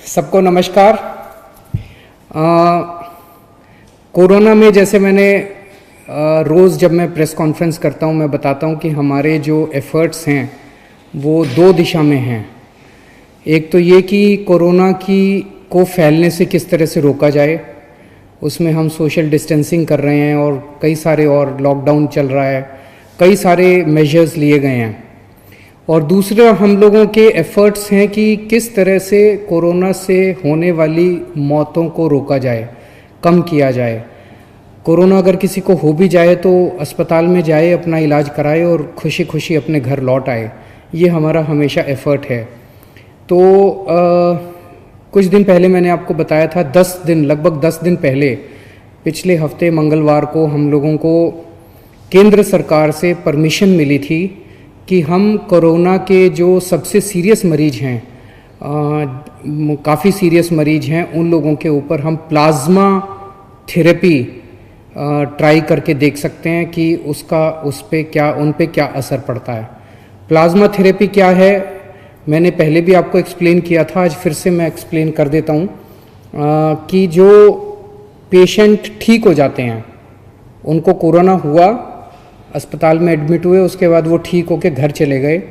सबको नमस्कार। कोरोना में जैसे मैंने रोज़ जब मैं प्रेस कॉन्फ्रेंस करता हूँ मैं बताता हूँ कि हमारे जो एफ़र्ट्स हैं वो दो दिशा में हैं। एक तो ये कि कोरोना को फैलने से किस तरह से रोका जाए, उसमें हम सोशल डिस्टेंसिंग कर रहे हैं और कई सारे और लॉकडाउन चल रहा है, कई सारे मेजर्स लिए गए हैं। और दूसरा हम लोगों के एफ़र्ट्स हैं कि किस तरह से कोरोना से होने वाली मौतों को रोका जाए, कम किया जाए। कोरोना अगर किसी को हो भी जाए तो अस्पताल में जाए, अपना इलाज कराए और खुशी खुशी अपने घर लौट आए। ये हमारा हमेशा एफ़र्ट है। तो कुछ दिन पहले मैंने आपको बताया था, लगभग 10 दिन पहले, पिछले हफ्ते मंगलवार को हम लोगों को केंद्र सरकार से परमिशन मिली थी कि हम कोरोना के जो सबसे सीरियस मरीज हैं, काफ़ी सीरियस मरीज हैं, उन लोगों के ऊपर हम प्लाज्मा थेरेपी ट्राई करके देख सकते हैं कि उन पे क्या असर पड़ता है। प्लाज्मा थेरेपी क्या है मैंने पहले भी आपको एक्सप्लेन किया था, आज फिर से मैं एक्सप्लेन कर देता हूँ कि जो पेशेंट ठीक हो जाते हैं, उनको कोरोना हुआ, अस्पताल में एडमिट हुए, उसके बाद वो ठीक होकर घर चले गए,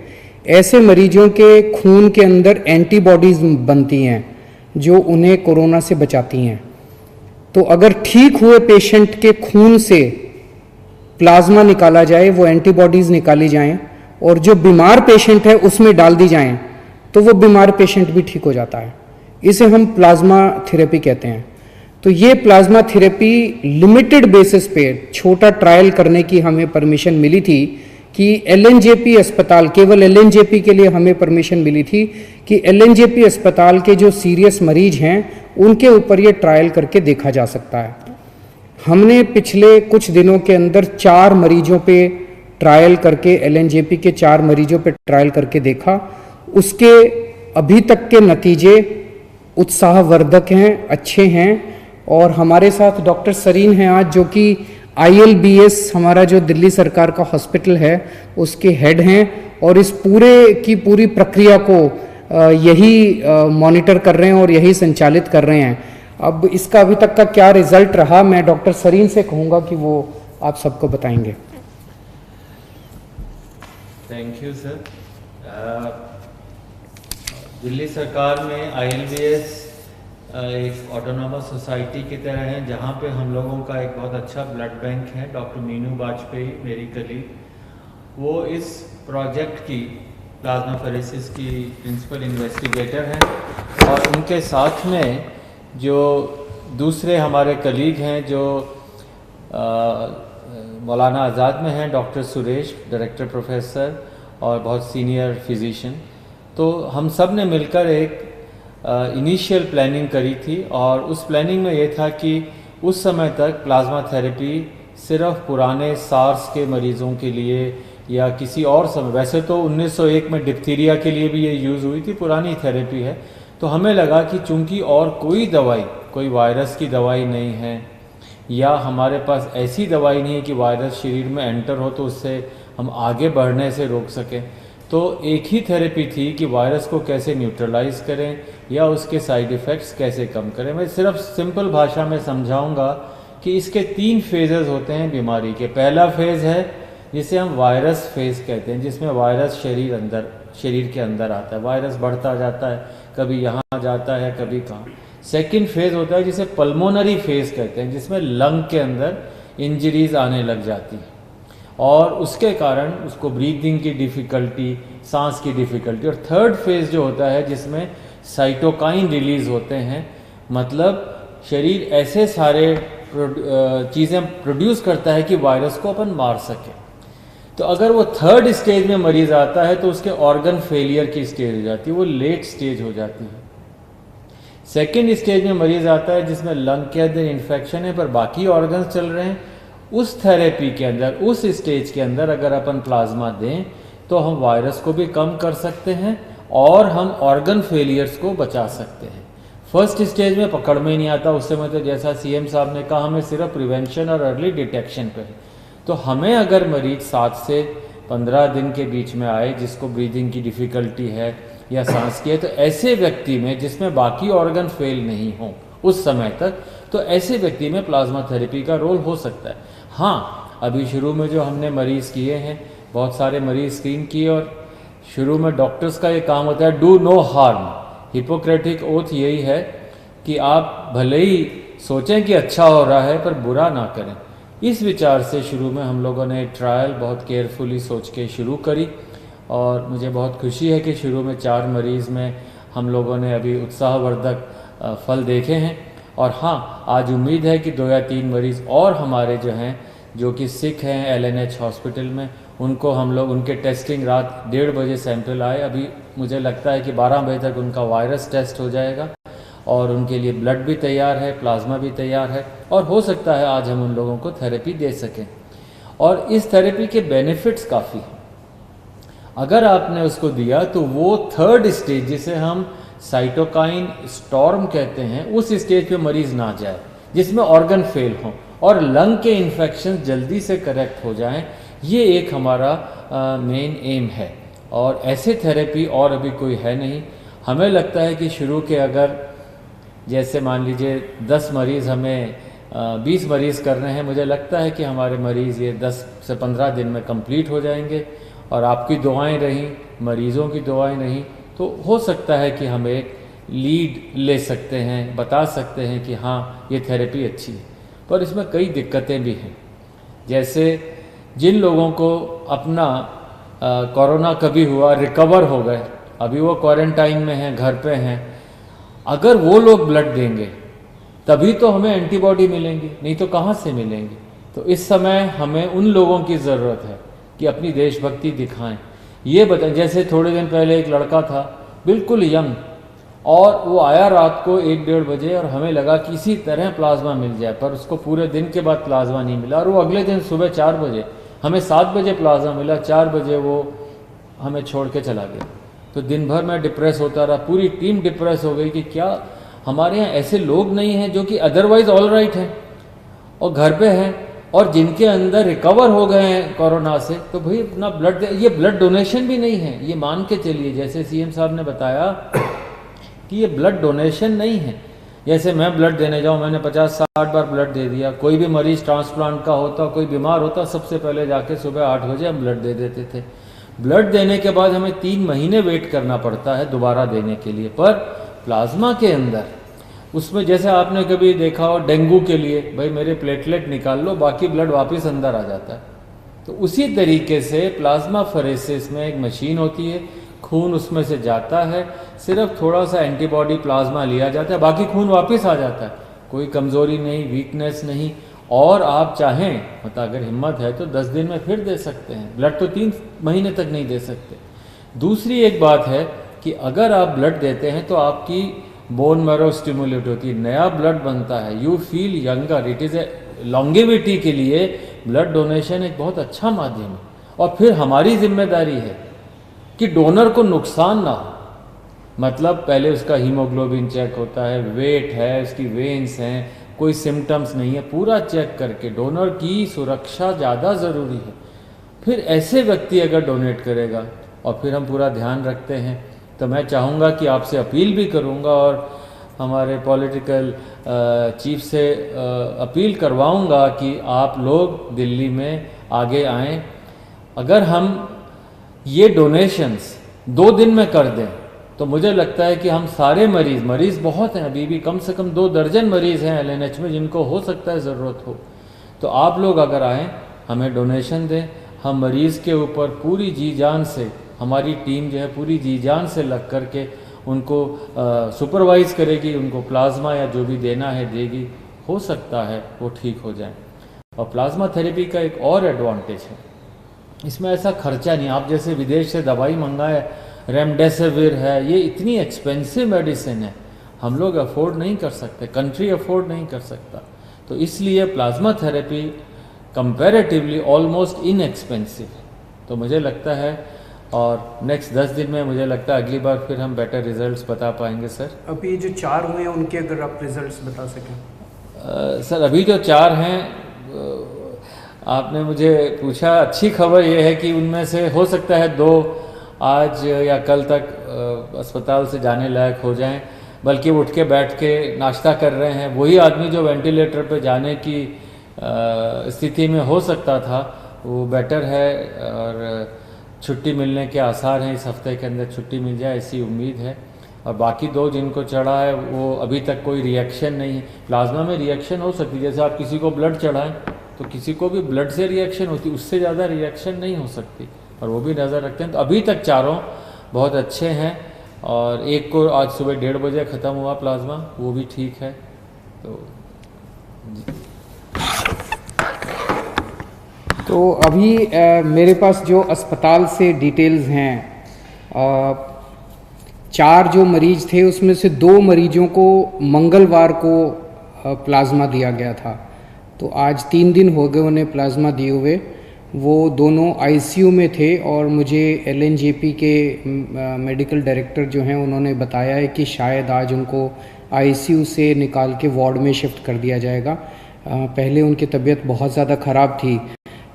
ऐसे मरीजों के खून के अंदर एंटीबॉडीज़ बनती हैं जो उन्हें कोरोना से बचाती हैं। तो अगर ठीक हुए पेशेंट के खून से प्लाज्मा निकाला जाए, वो एंटीबॉडीज़ निकाली जाएं और जो बीमार पेशेंट है उसमें डाल दी जाएं, तो वो बीमार पेशेंट भी ठीक हो जाता है। इसे हम प्लाज्मा थेरेपी कहते हैं। तो ये प्लाज्मा थेरेपी लिमिटेड बेसिस पे छोटा ट्रायल करने की हमें परमिशन मिली थी कि एलएनजेपी अस्पताल, केवल एलएनजेपी के लिए हमें परमिशन मिली थी कि एलएनजेपी अस्पताल के जो सीरियस मरीज हैं उनके ऊपर ये ट्रायल करके देखा जा सकता है। हमने पिछले कुछ दिनों के अंदर 4 मरीजों पे ट्रायल करके, एलएनजेपी के 4 मरीजों पे ट्रायल करके देखा। उसके अभी तक के नतीजे उत्साहवर्धक हैं, अच्छे हैं। और हमारे साथ डॉक्टर सरीन हैं आज, जो कि ILBS हमारा जो दिल्ली सरकार का हॉस्पिटल है उसके हेड हैं और इस पूरी प्रक्रिया को यही मॉनिटर कर रहे हैं और यही संचालित कर रहे हैं। अब इसका अभी तक का क्या रिजल्ट रहा मैं डॉक्टर सरीन से कहूँगा कि वो आप सबको बताएंगे। Thank you sir. दिल्ली सरकार में ILBS एक ऑटोनॉमस सोसाइटी की तरह है, जहाँ पे हम लोगों का एक बहुत अच्छा ब्लड बैंक है। डॉक्टर मीनू वाजपेयी मेरी कलीग, वो इस प्रोजेक्ट की प्लाज्माफेरेसिस की प्रिंसिपल इन्वेस्टिगेटर हैं और उनके साथ में जो दूसरे हमारे कलीग हैं जो मौलाना आज़ाद में हैं, डॉक्टर सुरेश, डायरेक्टर प्रोफेसर और बहुत सीनियर फिजिशियन। तो हम सब ने मिलकर एक इनिशियल प्लानिंग करी थी और उस प्लानिंग में ये था कि उस समय तक प्लाज्मा थेरेपी सिर्फ पुराने सार्स के मरीज़ों के लिए या किसी और समय, वैसे तो 1901 में डिप्थीरिया के लिए भी ये यूज़ हुई थी, पुरानी थेरेपी है। तो हमें लगा कि चूंकि और कोई वायरस की दवाई नहीं है या हमारे पास ऐसी दवाई नहीं है कि वायरस शरीर में एंटर हो तो उससे हम आगे बढ़ने से रोक सकें, तो एक ही थेरेपी थी कि वायरस को कैसे न्यूट्रलाइज करें या उसके साइड इफ़ेक्ट्स कैसे कम करें। मैं सिर्फ सिंपल भाषा में समझाऊंगा कि इसके 3 फेजेस होते हैं बीमारी के। पहला फेज़ है जिसे हम वायरस फेज़ कहते हैं, जिसमें वायरस शरीर के अंदर आता है, वायरस बढ़ता जाता है, कभी यहाँ जाता है कभी कहाँ। सेकेंड फेज़ होता है जिसे पल्मोनरी फेज़ कहते हैं, जिसमें लंग के अंदर इंजरीज आने लग जाती है और उसके कारण उसको ब्रीदिंग की डिफ़िकल्टी, सांस की डिफ़िकल्टी। और थर्ड फेज़ जो होता है जिसमें साइटोकाइन रिलीज़ होते हैं, मतलब शरीर ऐसे सारे चीज़ें प्रोड्यूस करता है कि वायरस को अपन मार सके। तो अगर वो थर्ड स्टेज में मरीज़ आता है तो उसके ऑर्गन फेलियर की स्टेज हो जाती है, वो लेट स्टेज हो जाती है। सेकेंड स्टेज में मरीज़ आता है जिसमें लंग के अंदर इन्फेक्शन है पर बाकी ऑर्गन्स चल रहे हैं। उस थेरेपी के अंदर, उस स्टेज के अंदर अगर अपन प्लाज्मा दें तो हम वायरस को भी कम कर सकते हैं और हम ऑर्गन फेलियर्स को बचा सकते हैं। फर्स्ट स्टेज में पकड़ में ही नहीं आता, उस समय तो जैसा CM साहब ने कहा हमें सिर्फ प्रिवेंशन और अर्ली डिटेक्शन पे है। तो हमें अगर मरीज 7 से 15 दिन के बीच में आए जिसको ब्रीदिंग की डिफ़िकल्टी है या सांस की है, तो ऐसे व्यक्ति में जिसमें बाकी ऑर्गन फेल नहीं हो उस समय तक, तो ऐसे व्यक्ति में प्लाज्मा थेरेपी का रोल हो सकता है। हाँ, अभी शुरू में जो हमने मरीज़ किए हैं, बहुत सारे मरीज़ स्क्रीन किए, और शुरू में डॉक्टर्स का ये काम होता है do no harm. Hippocratic oath यही है कि आप भले ही सोचें कि अच्छा हो रहा है पर बुरा ना करें। इस विचार से शुरू में हम लोगों ने ट्रायल बहुत केयरफुली सोच के शुरू करी, और मुझे बहुत खुशी है कि शुरू में 4 मरीज़ में हम लोगों ने अभी उत्साहवर्धक फल देखे हैं। और हाँ, आज उम्मीद है कि 2 या 3 मरीज़ और हमारे जो हैं, जो कि सिक हैं LNH हॉस्पिटल में, उनको हम लोग उनके टेस्टिंग रात 1:30 बजे सैंपल आए, अभी मुझे लगता है कि 12 बजे तक उनका वायरस टेस्ट हो जाएगा, और उनके लिए ब्लड भी तैयार है, प्लाज्मा भी तैयार है, और हो सकता है आज हम उन लोगों को थेरेपी दे सकें। और इस थेरेपी के बेनिफिट्स काफ़ी हैं। अगर आपने उसको दिया तो वो 3rd स्टेज, जिसे हम साइटोकाइन स्टॉर्म कहते हैं, उस स्टेज पे मरीज़ ना जाए जिसमें ऑर्गन फेल हो और लंग के इन्फेक्शन जल्दी से करेक्ट हो जाएं। ये एक हमारा मेन एम है, और ऐसे थेरेपी और अभी कोई है नहीं। हमें लगता है कि शुरू के अगर जैसे मान लीजिए 10 मरीज़ हमें 20 मरीज़ कर रहे हैं, मुझे लगता है कि हमारे मरीज़ ये 10 से 15 दिन में कंप्लीट हो जाएंगे, और आपकी दुआएं रहीं, मरीज़ों की दुआएं रहीं, तो हो सकता है कि हम एक लीड ले सकते हैं, बता सकते हैं कि हाँ ये थेरेपी अच्छी है। पर इसमें कई दिक्कतें भी हैं, जैसे जिन लोगों को अपना कोरोना कभी हुआ, रिकवर हो गए, अभी वो क्वारंटाइन में हैं, घर पे हैं, अगर वो लोग ब्लड देंगे तभी तो हमें एंटीबॉडी मिलेंगी, नहीं तो कहाँ से मिलेंगी। तो इस समय हमें उन लोगों की ज़रूरत है कि अपनी देशभक्ति दिखाएं। ये बताएं, जैसे थोड़े दिन पहले एक लड़का था बिल्कुल यंग, और वो आया रात को 1-1:30 बजे, और हमें लगा कि इसी तरह प्लाज्मा मिल जाए, पर उसको पूरे दिन के बाद प्लाज्मा नहीं मिला, और वो अगले दिन सुबह 4 बजे, हमें 7 बजे प्लाज्मा मिला, 4 बजे वो हमें छोड़ के चला गया। तो दिन भर मैं डिप्रेस होता रहा, पूरी टीम डिप्रेस हो गई कि क्या हमारे यहाँ ऐसे लोग नहीं हैं जो कि अदरवाइज ऑल राइट हैं और घर पे हैं, और जिनके अंदर रिकवर हो गए हैं कोरोना से, तो भाई अपना ब्लड दे। ये ब्लड डोनेशन भी नहीं है, ये मान के चलिए, जैसे CM साहब ने बताया कि ये ब्लड डोनेशन नहीं है। जैसे मैं ब्लड देने जाऊँ, मैंने 50-60 बार ब्लड दे दिया, कोई भी मरीज़ ट्रांसप्लांट का होता, कोई बीमार होता, सबसे पहले जाके सुबह 8 बजे हम ब्लड दे देते थे। ब्लड देने के बाद हमें 3 महीने वेट करना पड़ता है दोबारा देने के लिए। पर प्लाज्मा के अंदर, उसमें जैसे आपने कभी देखा हो डेंगू के लिए, भाई मेरे प्लेटलेट निकाल लो, बाकी ब्लड वापस अंदर आ जाता है। तो उसी तरीके से प्लाज्मा फरेसिस में एक मशीन होती है, खून उसमें से जाता है, सिर्फ थोड़ा सा एंटीबॉडी प्लाज्मा लिया जाता है, बाकी खून वापस आ जाता है, कोई कमज़ोरी नहीं, वीकनेस नहीं। और आप चाहें, मतलब अगर हिम्मत है तो 10 दिन में फिर दे सकते हैं ब्लड, तो 3 महीने तक नहीं दे सकते। दूसरी एक बात है कि अगर आप ब्लड देते हैं तो आपकी बोन मैरो स्टिमुलेट होती है, नया ब्लड बनता है, you feel younger, it is a longevity के लिए ब्लड डोनेशन एक बहुत अच्छा माध्यम है। और फिर हमारी जिम्मेदारी है कि डोनर को नुकसान ना हो, मतलब पहले उसका हीमोग्लोबिन चेक होता है, वेट है, उसकी वेन्स हैं, कोई सिम्टम्स नहीं है, पूरा चेक करके डोनर की सुरक्षा ज़्यादा ज़रूरी है। फिर ऐसे व्यक्ति अगर डोनेट करेगा, और फिर हम पूरा ध्यान रखते हैं, तो मैं चाहूँगा कि आपसे अपील भी करूँगा, और हमारे पॉलिटिकल चीफ से अपील करवाऊँगा कि आप लोग दिल्ली में आगे आएँ। अगर हम ये डोनेशंस 2 दिन में कर दें तो मुझे लगता है कि हम सारे मरीज़ बहुत हैं, अभी भी कम से कम 2 दर्जन मरीज़ हैं LNH में जिनको हो सकता है ज़रूरत हो। तो आप लोग अगर आएँ, हमें डोनेशन दें, हम मरीज़ के ऊपर पूरी जी जान से, हमारी टीम जो है पूरी जी जान से लग कर के उनको सुपरवाइज़ करेगी, उनको प्लाज्मा या जो भी देना है देगी, हो सकता है वो ठीक हो जाए। और प्लाज्मा थेरेपी का एक और एडवांटेज है, इसमें ऐसा खर्चा नहीं। आप जैसे विदेश से दवाई मंगाए, रेमडेसिविर है, ये इतनी एक्सपेंसिव मेडिसिन है, हम लोग अफोर्ड नहीं कर सकते, कंट्री अफोर्ड नहीं कर सकता। तो इसलिए plasma therapy comparatively almost inexpensive है। तो मुझे लगता है, और नेक्स्ट 10 दिन में मुझे लगता है अगली बार फिर हम बेटर रिजल्ट्स बता पाएंगे। सर अभी जो 4 हुए हैं उनके अगर आप रिजल्ट्स बता सकें। सर अभी जो 4 हैं, आपने मुझे पूछा, अच्छी खबर ये है कि उनमें से हो सकता है 2 आज या कल तक अस्पताल से जाने लायक हो जाएं, बल्कि उठ के बैठ के नाश्ता कर रहे हैं। वही आदमी जो वेंटिलेटर पे जाने की स्थिति में हो सकता था, वो बेटर है और छुट्टी मिलने के आसार हैं। इस हफ्ते के अंदर छुट्टी मिल जाए ऐसी उम्मीद है। और बाकी 2 जिनको चढ़ा है वो अभी तक कोई रिएक्शन नहीं। प्लाज्मा में रिएक्शन हो सकती है, जैसे आप किसी को ब्लड चढ़ाएं तो किसी को भी ब्लड से रिएक्शन होती, उससे ज़्यादा रिएक्शन नहीं हो सकती, और वो भी नज़र रखते हैं। तो अभी तक चारों बहुत अच्छे हैं, और एक को आज सुबह 1:30 बजे ख़त्म हुआ प्लाज्मा, वो भी ठीक है। तो अभी मेरे पास जो अस्पताल से डिटेल्स हैं, 4 जो मरीज थे उसमें से 2 मरीजों को मंगलवार को प्लाज्मा दिया गया था। तो आज 3 दिन हो गए उन्हें प्लाज्मा दिए हुए। वो दोनों आईसीयू में थे, और मुझे एलएनजेपी के मेडिकल डायरेक्टर जो हैं उन्होंने बताया है कि शायद आज उनको आईसीयू से निकाल के वार्ड में शिफ्ट कर दिया जाएगा। पहले उनकी तबीयत बहुत ज़्यादा ख़राब थी।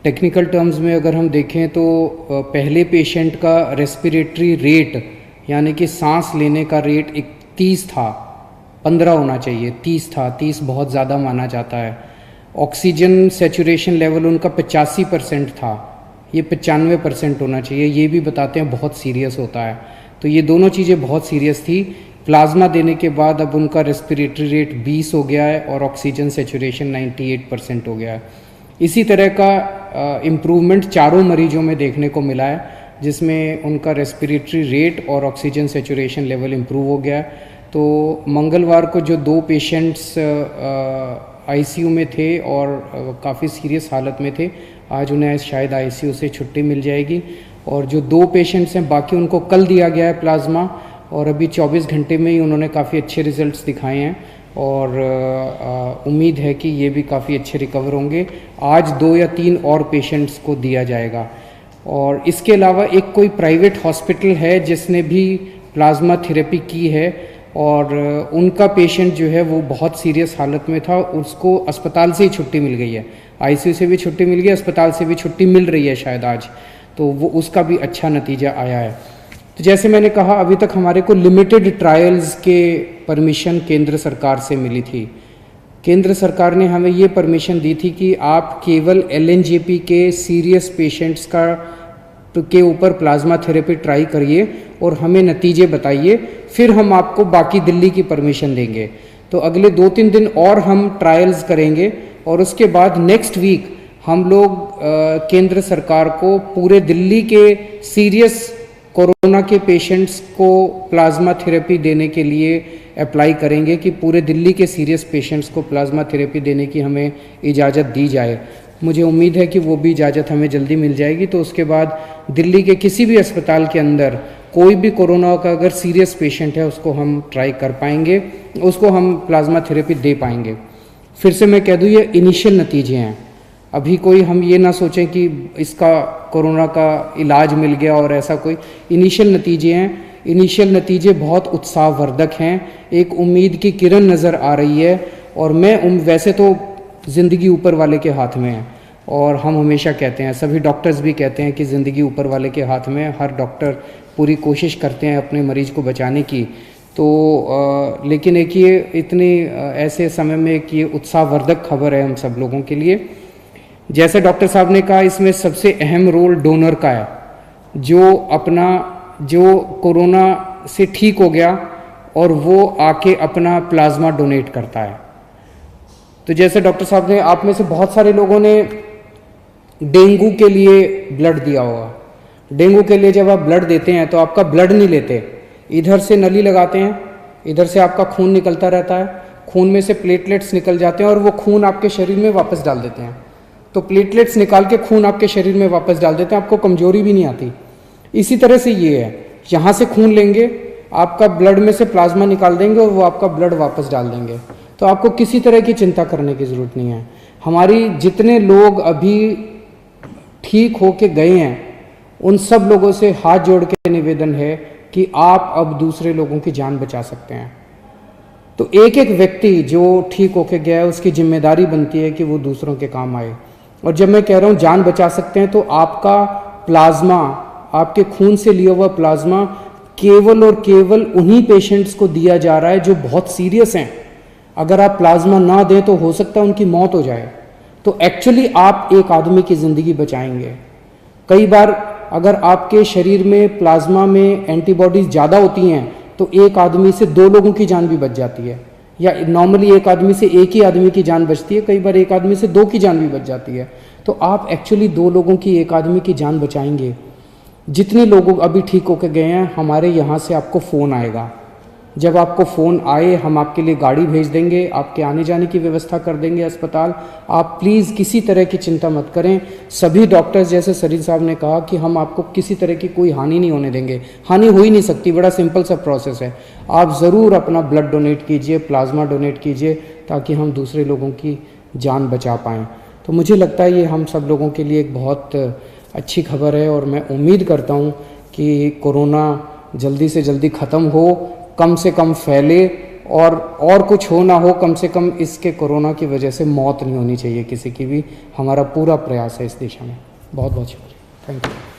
टेक्निकल टर्म्स में अगर हम देखें तो पहले पेशेंट का रेस्पिरेटरी रेट, यानी कि सांस लेने का रेट 30 था, 15 होना चाहिए, 30 था। 30 बहुत ज़्यादा माना जाता है। ऑक्सीजन सेचुरेशन लेवल उनका 85% था, ये 95% होना चाहिए। ये भी बताते हैं बहुत सीरियस होता है। तो ये दोनों चीज़ें बहुत सीरियस थी। प्लाज्मा देने के बाद अब उनका रेस्पिरेटरी रेट 20 हो गया है और ऑक्सीजन सेचुरेशन 98% हो गया है। इसी तरह का इम्प्रूवमेंट चारों मरीजों में देखने को मिला है, जिसमें उनका रेस्पिरेटरी रेट और ऑक्सीजन सेचुरेशन लेवल इम्प्रूव हो गया है। तो मंगलवार को जो 2 पेशेंट्स आईसीयू में थे और काफ़ी सीरियस हालत में थे, आज उन्हें शायद आईसीयू से छुट्टी मिल जाएगी। और जो 2 पेशेंट्स हैं बाकी, उनको कल दिया गया है प्लाज्मा, और अभी 24 घंटे में ही उन्होंने काफ़ी अच्छे रिजल्ट्स दिखाए हैं, और उम्मीद है कि ये भी काफ़ी अच्छे रिकवर होंगे। आज 2 या 3 और पेशेंट्स को दिया जाएगा। और इसके अलावा एक कोई प्राइवेट हॉस्पिटल है जिसने भी प्लाज्मा थेरेपी की है, और उनका पेशेंट जो है वो बहुत सीरियस हालत में था, उसको अस्पताल से ही छुट्टी मिल गई है। आईसीयू से भी छुट्टी मिल गई, अस्पताल से भी छुट्टी मिल रही है शायद आज। तो वो उसका भी अच्छा नतीजा आया है। तो जैसे मैंने कहा, अभी तक हमारे को लिमिटेड ट्रायल्स के परमिशन केंद्र सरकार से मिली थी। केंद्र सरकार ने हमें ये परमिशन दी थी कि आप केवल एलएनजेपी के सीरियस पेशेंट्स के ऊपर प्लाज्मा थेरेपी ट्राई करिए और हमें नतीजे बताइए, फिर हम आपको बाकी दिल्ली की परमिशन देंगे। तो अगले 2-3 दिन और हम ट्रायल्स करेंगे, और उसके बाद नेक्स्ट वीक हम लोग केंद्र सरकार को पूरे दिल्ली के सीरियस कोरोना के पेशेंट्स को प्लाज्मा थेरेपी देने के लिए अप्लाई करेंगे कि पूरे दिल्ली के सीरियस पेशेंट्स को प्लाज्मा थेरेपी देने की हमें इजाज़त दी जाए। मुझे उम्मीद है कि वो भी इजाज़त हमें जल्दी मिल जाएगी। तो उसके बाद दिल्ली के किसी भी अस्पताल के अंदर कोई भी कोरोना का अगर सीरियस पेशेंट है, उसको हम ट्राई कर पाएंगे, उसको हम प्लाज्मा थेरेपी दे पाएंगे। फिर से मैं कह दूँ, ये इनिशियल नतीजे हैं। अभी कोई हम ये ना सोचें कि इसका कोरोना का इलाज मिल गया और ऐसा कोई। इनिशियल नतीजे हैं। इनिशियल नतीजे बहुत उत्साहवर्धक हैं। एक उम्मीद की किरण नज़र आ रही है, और मैं वैसे तो ज़िंदगी ऊपर वाले के हाथ में है, और हम हमेशा कहते हैं, सभी डॉक्टर्स भी कहते हैं कि ज़िंदगी ऊपर वाले के हाथ में है। हर डॉक्टर पूरी कोशिश करते हैं अपने मरीज को बचाने की। तो लेकिन एक ये इतनी ऐसे समय में एक ये उत्साहवर्धक खबर है हम सब लोगों के लिए। जैसे डॉक्टर साहब ने कहा, इसमें सबसे अहम रोल डोनर का है, जो कोरोना से ठीक हो गया और वो आके अपना प्लाज्मा डोनेट करता है। तो जैसे डॉक्टर साहब ने, आप में से बहुत सारे लोगों ने डेंगू के लिए ब्लड दिया होगा। डेंगू के लिए जब आप ब्लड देते हैं तो आपका ब्लड नहीं लेते, इधर से नली लगाते हैं, इधर से आपका खून निकलता रहता है, खून में से प्लेटलेट्स निकल जाते हैं और वो खून आपके शरीर में वापस डाल देते हैं। तो प्लेटलेट्स निकाल के खून आपके शरीर में वापस डाल देते हैं, आपको कमजोरी भी नहीं आती। इसी तरह से ये है, यहाँ से खून लेंगे, आपका ब्लड में से प्लाज्मा निकाल देंगे और वो आपका ब्लड वापस डाल देंगे। तो आपको किसी तरह की चिंता करने की ज़रूरत नहीं है। हमारी जितने लोग अभी ठीक होके गए हैं, उन सब लोगों से हाथ जोड़ के निवेदन है कि आप अब दूसरे लोगों की जान बचा सकते हैं। तो एक एक व्यक्ति जो ठीक होके गया है, उसकी जिम्मेदारी बनती है कि वो दूसरों के काम आए। और जब मैं कह रहा हूँ जान बचा सकते हैं, तो आपका प्लाज्मा आपके खून से लिया हुआ प्लाज्मा केवल और केवल उन्हीं पेशेंट्स को दिया जा रहा है जो बहुत सीरियस हैं। अगर आप प्लाज्मा ना दें तो हो सकता है उनकी मौत हो जाए। तो एक्चुअली आप एक आदमी की ज़िंदगी बचाएंगे। कई बार अगर आपके शरीर में प्लाज्मा में एंटीबॉडीज़ ज़्यादा होती हैं तो एक आदमी से 2 लोगों की जान भी बच जाती है, या नॉर्मली एक आदमी से एक ही आदमी की जान बचती है, कई बार एक आदमी से 2 की जान भी बच जाती है। तो आप एक्चुअली 2 लोगों की, एक आदमी की जान बचाएंगे। जितने लोग अभी ठीक होकर गए हैं, हमारे यहाँ से आपको फ़ोन आएगा। जब आपको फ़ोन आए हम आपके लिए गाड़ी भेज देंगे, आपके आने जाने की व्यवस्था कर देंगे अस्पताल। आप प्लीज़ किसी तरह की चिंता मत करें। सभी डॉक्टर्स, जैसे सरीन साहब ने कहा कि हम आपको किसी तरह की कोई हानि नहीं होने देंगे। हानि हो ही नहीं सकती, बड़ा सिंपल सा प्रोसेस है। आप ज़रूर अपना ब्लड डोनेट कीजिए, प्लाज्मा डोनेट कीजिए, ताकि हम दूसरे लोगों की जान बचा पाएँ। तो मुझे लगता है ये हम सब लोगों के लिए एक बहुत अच्छी खबर है, और मैं उम्मीद करता हूँ कि कोरोना जल्दी से जल्दी ख़त्म हो, कम से कम फैले, और कुछ हो ना हो, कम से कम इसके कोरोना की वजह से मौत नहीं होनी चाहिए किसी की भी। हमारा पूरा प्रयास है इस दिशा में। बहुत बहुत शुक्रिया। Thank you.